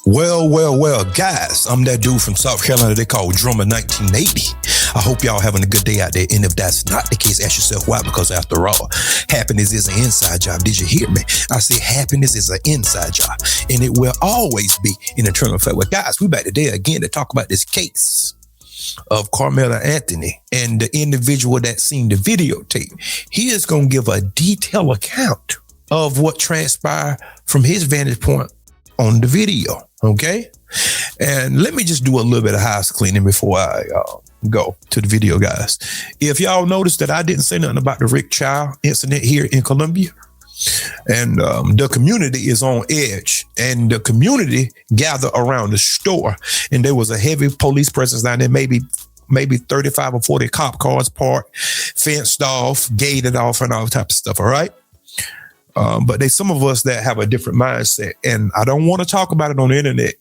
Well, guys, I'm that dude from South Carolina they call Drummer 1980. I hope y'all having a good day out there. And if that's not the case, ask yourself why, because after all, happiness is an inside job. Did you hear me? I say happiness is an inside job, and it will always be an internal effect. Well, guys, we back today again to talk about this case of Karmelo Anthony and the individual that seen the videotape. He is going to give a detailed account of what transpired from his vantage point on the video. Okay. And let me just do a little bit of house cleaning before I go to the video, guys. If y'all noticed that I didn't say nothing about the Rick Child incident here in Columbia, and the community is on edge, and the community gathered around the store, and there was a heavy police presence down there, maybe 35 or 40 cop cars parked, fenced off, gated off, and all type of stuff. All right. But there's some of us that have a different mindset, and I don't want to talk about it on the internet.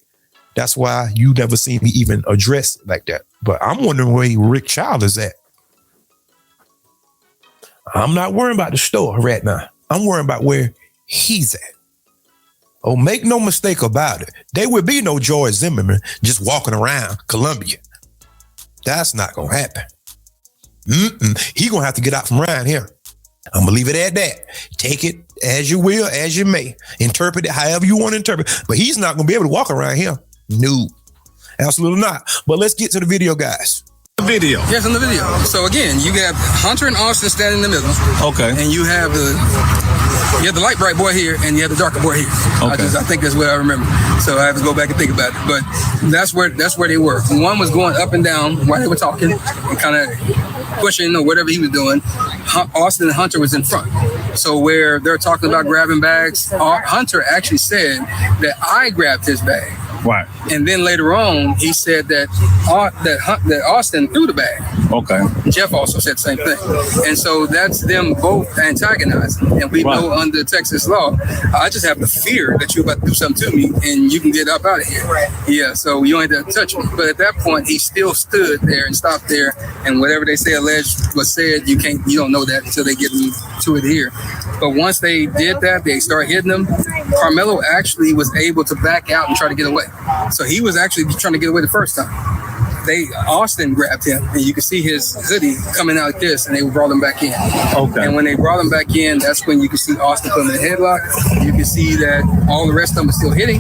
That's why you never seen me even address it like that. But I'm wondering where Rick Child is at. I'm not worrying about the store right now. I'm worrying about where he's at. Oh, make no mistake about it. There will be no George Zimmerman just walking around Columbia. That's not going to happen. He going to have to get out from around here. I'm going to leave it at that. Take it as you will, as you may. Interpret it however you want to interpret. But he's not going to be able to walk around here. No, absolutely not. But let's get to the video, guys. The video. Yes, in the video. So again, you have Hunter and Austin standing in the middle. Okay. And you have the light bright boy here, and you have the darker boy here. Okay. I think that's what I remember. So I have to go back and think about it. But that's where they were. One was going up and down while they were talking and kind of pushing or whatever he was doing. Austin and Hunter was in front. So where they're talking about grabbing bags, Hunter actually said that I grabbed his bag. Right. And then later on, he said that Austin threw the bag. Okay. Jeff also said the same thing. And so that's them both antagonizing. And we know under Texas law, I just have the fear that you're about to do something to me and you can get up out of here. Yeah, so you ain't have to touch me. But at that point, he still stood there and stopped there. And whatever they say alleged was said, you don't know that until they get to it here. But once they did that, they started hitting him. Karmelo actually was able to back out and try to get away. So he was actually trying to get away the first time. Austin grabbed him, and you could see his hoodie coming out like this, and they brought him back in. Okay. And when they brought him back in, that's when you could see Austin put him in a headlock. You could see that all the rest of them were still hitting.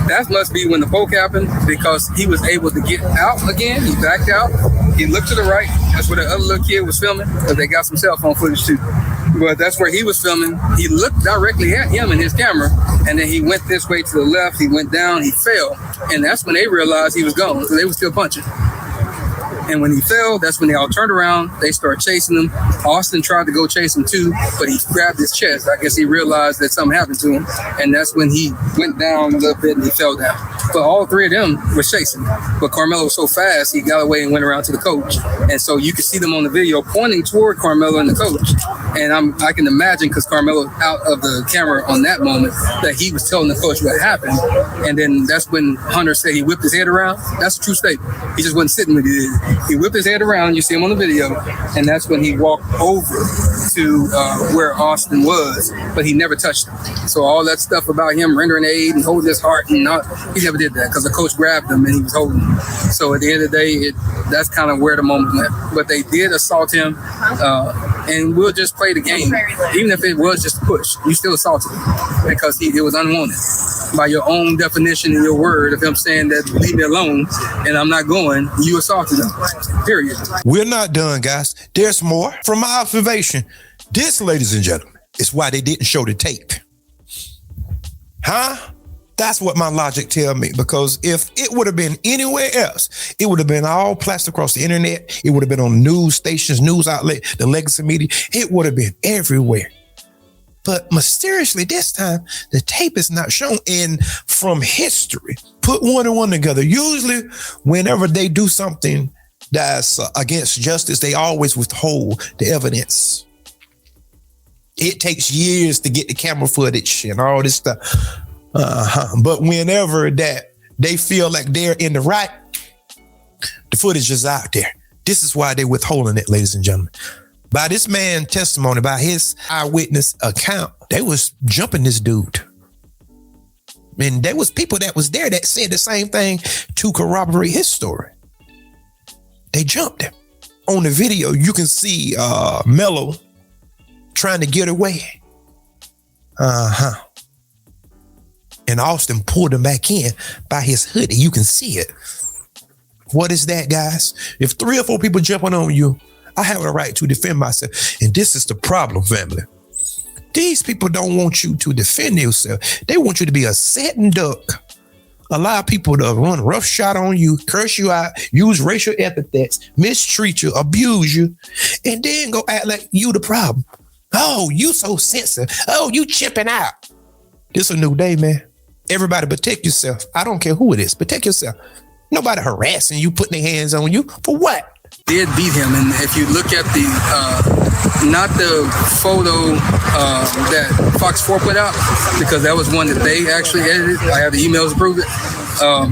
That must be when the poke happened, because he was able to get out again. He backed out. He looked to the right. That's where the other little kid was filming, because they got some cell phone footage too. But that's where he was filming. He looked directly at him in his camera, and then he went this way to the left. He went down. He fell. And that's when they realized he was gone, because they were still punching. And when he fell, that's when they all turned around. They started chasing him. Austin tried to go chase him too, but he grabbed his chest. I guess he realized that something happened to him. And that's when he went down a little bit and he fell down. But all three of them were chasing. But Karmelo was so fast, he got away and went around to the coach. And so you can see them on the video pointing toward Karmelo and the coach. And I can imagine, because Karmelo out of the camera on that moment, that he was telling the coach what happened. And then that's when Hunter said he whipped his head around. That's a true statement. He just wasn't sitting with it. He whipped his head around. You see him on the video. And that's when he walked over to where Austin was, but he never touched him. So all that stuff about him rendering aid and holding his heart, he never did that, because the coach grabbed him and he was holding him. So at the end of the day, that's kind of where the moment went. But they did assault him, and we'll just play the game. Even if it was just a push, you still assaulted him, because it was unwanted. By your own definition and your word of him saying that leave me alone and I'm not going, you assaulted him. Period. We're not done, guys. There's more. From my observation, this, ladies and gentlemen, is why they didn't show the tape. That's what my logic tell me, because if it would have been anywhere else, it would have been all plastered across the internet. It would have been on news stations, news outlet, the legacy media. It would have been everywhere. But mysteriously this time, the tape is not shown. And from history, put one and one together. Usually whenever they do something that's against justice, they always withhold the evidence. It takes years to get the camera footage and all this stuff. But whenever that they feel like they're in the right, the footage is out there. This is why they're withholding it, ladies and gentlemen. By this man's testimony, by his eyewitness account, they was jumping this dude. And there was people that was there that said the same thing to corroborate his story. They jumped him. On the video, you can see Melo trying to get away. And Austin pulled him back in by his hoodie. You can see it. What is that, guys? If 3 or 4 people jumping on you, I have a right to defend myself. And this is the problem, family. These people don't want you to defend yourself. They want you to be a sitting duck. Allow people to run roughshod on you, curse you out, use racial epithets, mistreat you, abuse you, and then go act like you the problem. Oh, you so sensitive. Oh, you chipping out. This a new day, man. Everybody protect yourself. I don't care who it is. Protect yourself. Nobody harassing you, putting their hands on you. For what? Did beat him, and if you look at the not the photo that Fox 4 put out, because that was one that they actually edited. I have the emails to prove it.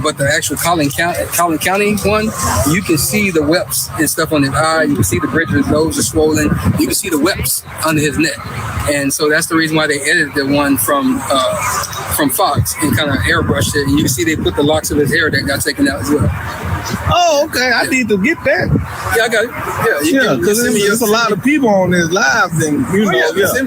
But the actual Collin County one, you can see the webs and stuff on his eye. You can see the bridge of his nose is swollen. You can see the webs under his neck, and so that's the reason why they edited the one from Fox and kind of airbrushed it. And you can see they put the locks of his hair that got taken out as well. Oh, okay. I need to get that. Yeah, I got it. Yeah, because there's a lot of people on this live. Then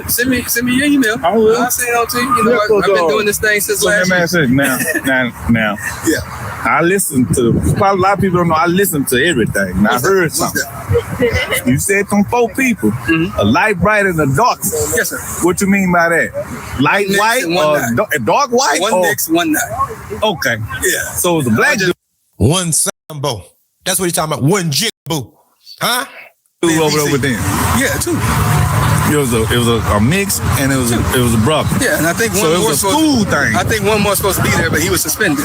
Send me your email. I will. I'll send it out to you. You know, I've been doing this thing since last year. Now. Yeah. I listen to, probably a lot of people don't know, I listen to everything. And I heard something. You said from 4 people, a light bright and a dark. Yes, sir. What you mean by that? Light white or dark white? One mix, one night. Okay. Yeah. So it was a black dude. One Sambo. That's what he's talking about. One jigaboo. Huh? Over there. Yeah, 2. It was a mix, and it was a brother. Yeah, and I think so it was a school thing. I think one more supposed to be there, but he was suspended.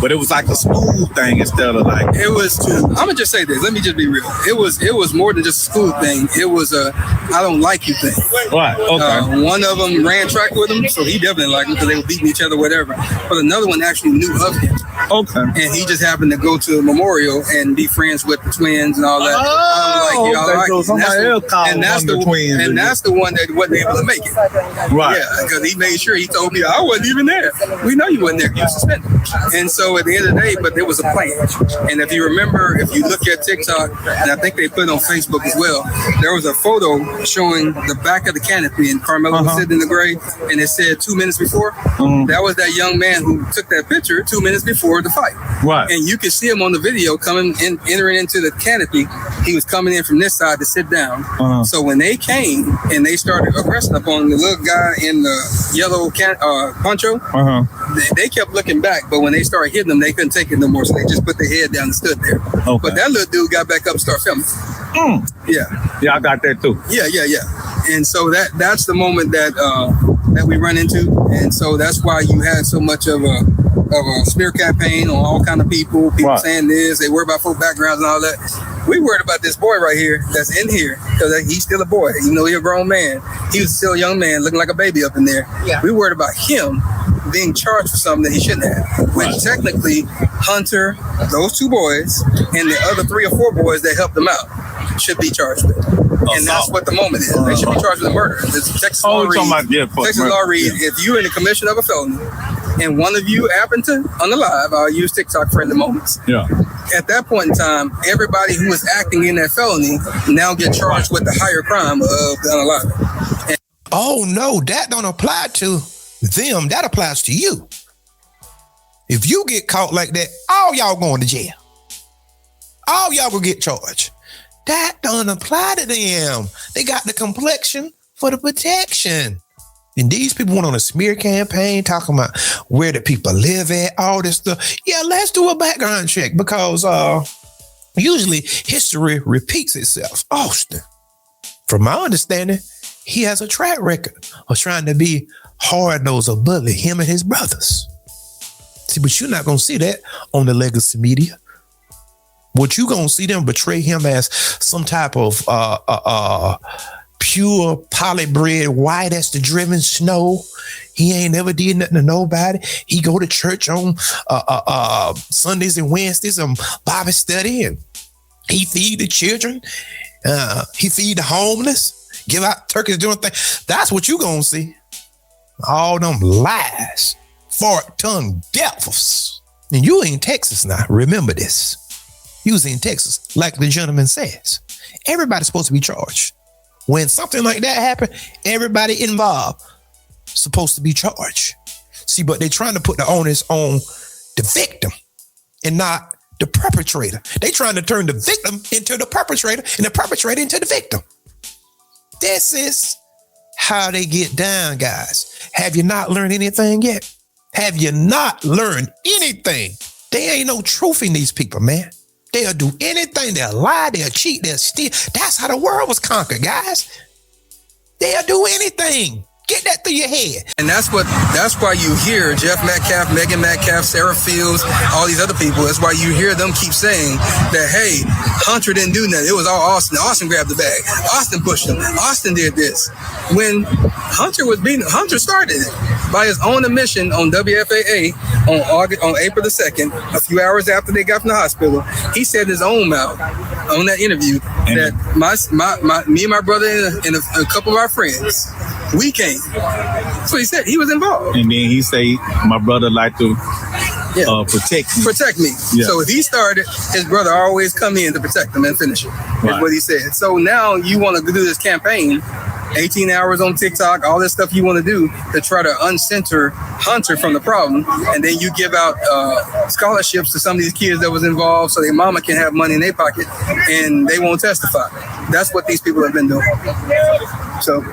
But it was like a school thing instead of like. It was. I'm gonna just say this. Let me just be real. It was more than just a school thing. It was a I don't like you thing. Right. Okay. One of them ran track with him, so he definitely liked him because they were beating each other, whatever. But another one actually knew of him. Okay. And he just happened to go to a memorial and be friends with the twins and all that. So somebody else called the twins. And that's the one that wasn't able to make it. Right. Yeah, because he made sure he told me I wasn't even there. We know you wasn't there. You were suspended. And so at the end of the day, but there was a plan. And if you remember, if you look at TikTok, and I think they put it on Facebook as well, there was a photo showing the back of the canopy and Karmelo was sitting in the grave, and it said 2 minutes before. That was that young man who took that picture 2 minutes before the fight. Right. And you can see him on the video entering into the canopy. He was coming in from this side to sit down. So when they came and they started aggressing upon the little guy in the yellow poncho, they kept looking back, but when they started hitting them, they couldn't take it no more, so they just put their head down and stood there. Okay. But that little dude got back up and started filming. Yeah, I got that too. Yeah. And so that's the moment that we run into, and so that's why you had so much of a smear campaign on all kind of people saying this. They worry about folk backgrounds and all that. We worried about this boy right here that's in here because he's still a boy. Even though he's a grown man, he was still a young man looking like a baby up in there. Yeah. We worried about him being charged for something that he shouldn't have. When technically Hunter, those 2 boys, and the other 3 or 4 boys that helped them out should be charged with. And that's what the moment is. They should be charged with murder. Texas law reads, if you're in the commission of a felony and one of you happen to unalive, I'll use TikTok for the moments. Yeah. At that point in time, everybody who was acting in that felony now get charged with the higher crime of the unalive. Oh no, that don't apply to them. That applies to you. If you get caught like that, all y'all going to jail. All y'all will get charged. That don't apply to them. They got the complexion for the protection. And these people went on a smear campaign talking about where the people live at, all this stuff. Yeah, let's do a background check because usually history repeats itself. Austin, from my understanding, he has a track record of trying to be hard-nosed or bully him and his brothers. See, but you're not going to see that on the legacy media. What you going to see them betray him as some type of pure polybred white as the driven snow. He ain't never did nothing to nobody. He go to church on Sundays and Wednesdays and Bible study, and he feed the children. He feed the homeless, give out turkeys, doing things. That's what you going to see. All them lies fork-tongued devils. And you in Texas now. Remember this. You was in Texas, like the gentleman says. Everybody's supposed to be charged. When something like that happened, everybody involved supposed to be charged. See, but they're trying to put the onus on the victim and not the perpetrator. They're trying to turn the victim into the perpetrator and the perpetrator into the victim. This is how they get down, guys. Have you not learned anything yet? Have you not learned anything? There ain't no truth in these people, man. They'll do anything. They'll lie. They'll cheat. They'll steal. That's how the world was conquered, guys. They'll do anything. Get that through your head. And that's why you hear Jeff Metcalf, Megan Metcalf, Sarah Fields, all these other people. That's why you hear them keep saying that, hey, Hunter didn't do nothing. It was all Austin. Austin grabbed the bag. Austin pushed him. Austin did this. When Hunter started it by his own admission on WFAA on April the 2nd, a few hours after they got from the hospital. He said in his own mouth on that interview that me and my brother and a couple of our friends, we came. So he said he was involved. And then he say, my brother like to protect me. Protect me. Yeah. So if he started, his brother always come in to protect him and finish it. That's what he said. So now you want to do this campaign, 18 hours on TikTok, all this stuff you want to do to try to uncenter Hunter from the problem. And then you give out scholarships to some of these kids that was involved so their mama can have money in their pocket and they won't testify. That's what these people have been doing. So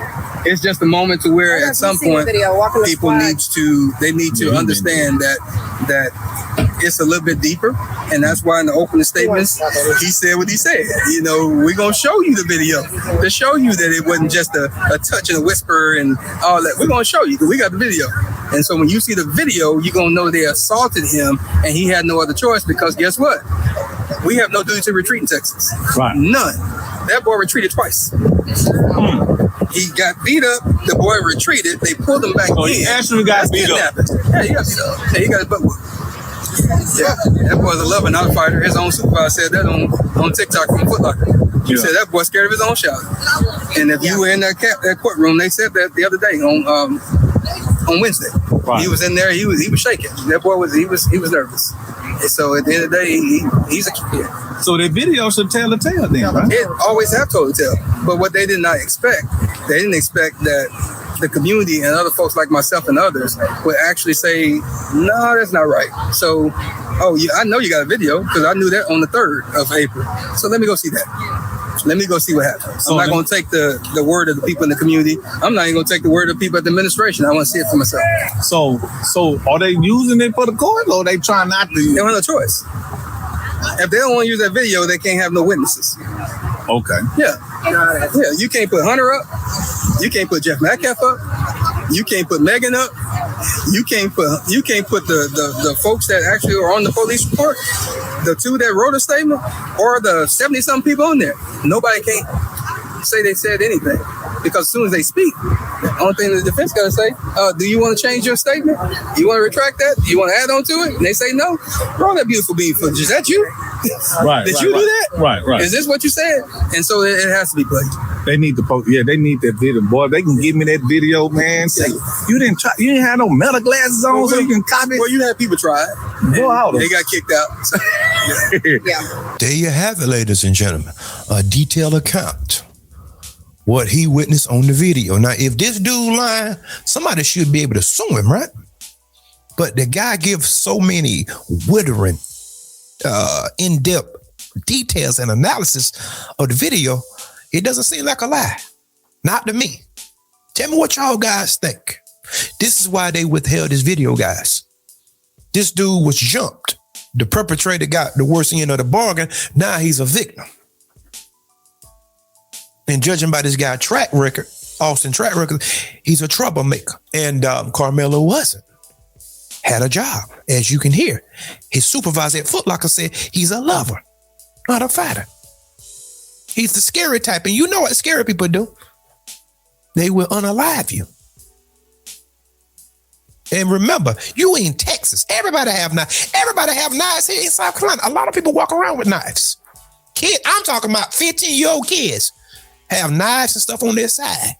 it's just a moment to where at some point people need to understand that it's a little bit deeper. And that's why in the opening statements, he said what he said. You know, we're going to show you the video to show you that it wasn't just a touch and a whisper and all that. We're going to show you because we got the video. And so when you see the video, you're going to know they assaulted him and he had no other choice because guess what? We have no duty to retreat in Texas. Right. None. That boy retreated twice. He got beat up. The boy retreated. They pulled him back in. He actually got beat up. Yeah, he got beat up. Yeah, he got his butt whooped. Yeah, that boy's a loving out fighter. His own supervisor said that on TikTok from Foot Locker. He said that boy scared of his own shot. And if you were in that courtroom, they said that the other day on Wednesday. Right. He was in there. He was shaking. That boy was nervous. And so at the end of the day, he's a kid. So the video should tell the tale then, right? It always have told the tale. But what they did not expect, they didn't expect that the community and other folks like myself and others would actually say, no, that's not right. So, I know you got a video because I knew that on the 3rd of April. So let me go see that. Let me go see what happens. I'm not going to take the word of the people in the community. I'm not even going to take the word of the people at the administration. I want to see it for myself. So are they using it for the court or are they trying not to use it? They don't have no choice. If they don't want to use that video, they can't have no witnesses. Okay. Yeah. You can't put Hunter up. You can't put Jeff Metcalf up. You can't put Megan up. You can't put the folks that actually are on the police report, the 2 that wrote a statement, or the 70-something people on there. Nobody can say they said anything because as soon as they speak, the only thing the defense got to say, do you want to change your statement? You want to retract that? You want to add on to it? And they say no. Roll that beautiful beam footage. Is that you? Right. Did you do that? Right. Is this what you said? And so it has to be played. They need to post. Yeah, they need that video, boy. They can give me that video, man. Say you didn't have no metal glasses on, so you can copy. Well, you had people try it. They got kicked out. Yeah. There you have it, ladies and gentlemen. A detailed account. What he witnessed on the video. Now, if this dude lying, somebody should be able to sue him, right? But the guy gives so many withering, in-depth details and analysis of the video, it doesn't seem like a lie. Not to me. Tell me what y'all guys think. This is why they withheld this video, guys. This dude was jumped. The perpetrator got the worst end of the bargain. Now he's a victim. And judging by this guy's track record, Austin track record, he's a troublemaker. And Karmelo wasn't. Had a job, as you can hear. His supervisor at Foot Locker said he's a lover, not a fighter. He's the scary type. And you know what scary people do? They will unalive you. And remember, you in Texas. Everybody have knives. Everybody have knives here in South Carolina. A lot of people walk around with knives. Kids, I'm talking about 15-year-old kids have knives and stuff on their side.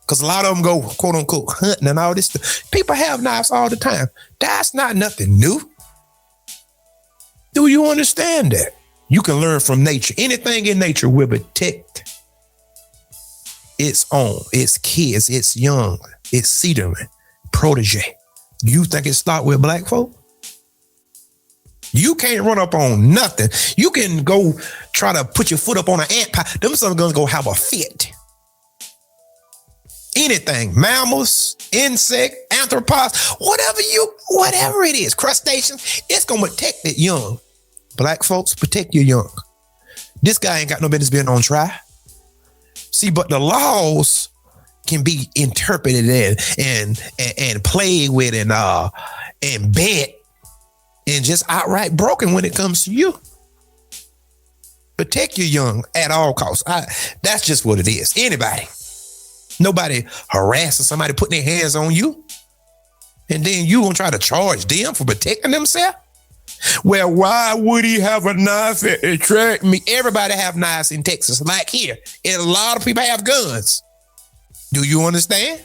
Because a lot of them go, quote unquote, hunting and all this stuff. People have knives all the time. That's not nothing new. Do you understand that? You can learn from nature. Anything in nature will protect its own, its kids, its young, its seedling, protege. You think it start with black folk? You can't run up on nothing. You can go try to put your foot up on an ant pile. Them some gonna go have a fit. Anything, mammals, insect, arthropods, whatever it is, crustaceans, it's gonna protect it young. Black folks, protect your young. This guy ain't got no business being on trial. See, but the laws can be interpreted and played with and bent and just outright broken when it comes to you. Protect your young at all costs. That's just what it is. Anybody. Nobody harassing somebody, putting their hands on you. And then you gonna try to charge them for protecting themselves? Well, why would he have a knife and attract me? Everybody have knives in Texas, like here. And a lot of people have guns. Do you understand?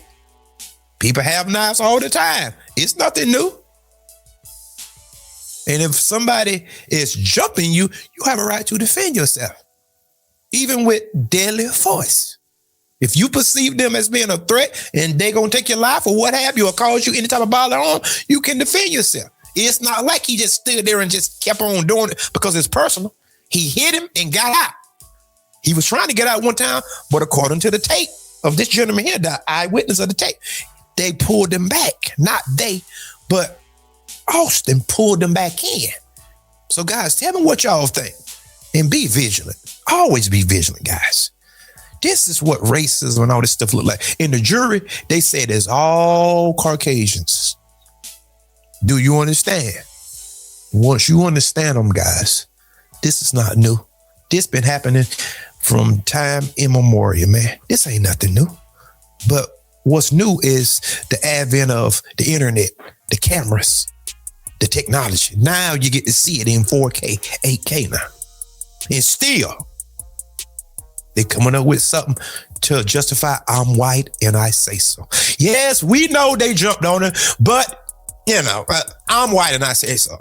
People have knives all the time. It's nothing new. And if somebody is jumping you, you have a right to defend yourself, even with deadly force. If you perceive them as being a threat and they're going to take your life or what have you, or cause you any type of bother on, you can defend yourself. It's not like he just stood there and just kept on doing it because it's personal. He hit him and got out. He was trying to get out one time, but according to the tape of this gentleman here, the eyewitness of the tape, they pulled him back. Not they, but Austin pulled them back in. So guys, tell me what y'all think and be vigilant. Always be vigilant, guys. This is what racism and all this stuff look like. In the jury, they said it's all Caucasians. Do you understand? Once you understand them, guys, this is not new. This been happening from time immemorial, man. This ain't nothing new. But what's new is the advent of the internet, the cameras, the technology. Now you get to see it in 4K, 8K now. And still, they're coming up with something to justify I'm white and I say so. Yes, we know they jumped on it, but, you know, I'm white and I say so.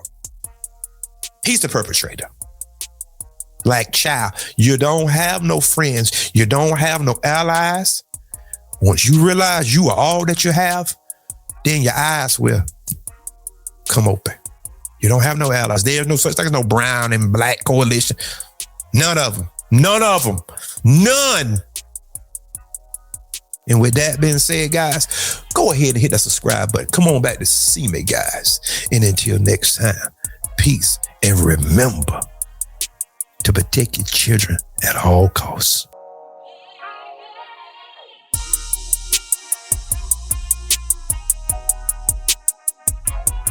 He's the perpetrator. Like, child, you don't have no friends. You don't have no allies. Once you realize you are all that you have, then your eyes will come open. You don't have no allies. There's no such thing as no brown and black coalition. None of them. None of them. None. And with that being said, guys, go ahead and hit that subscribe button. Come on back to see me, guys. And until next time, peace. And remember to protect your children at all costs.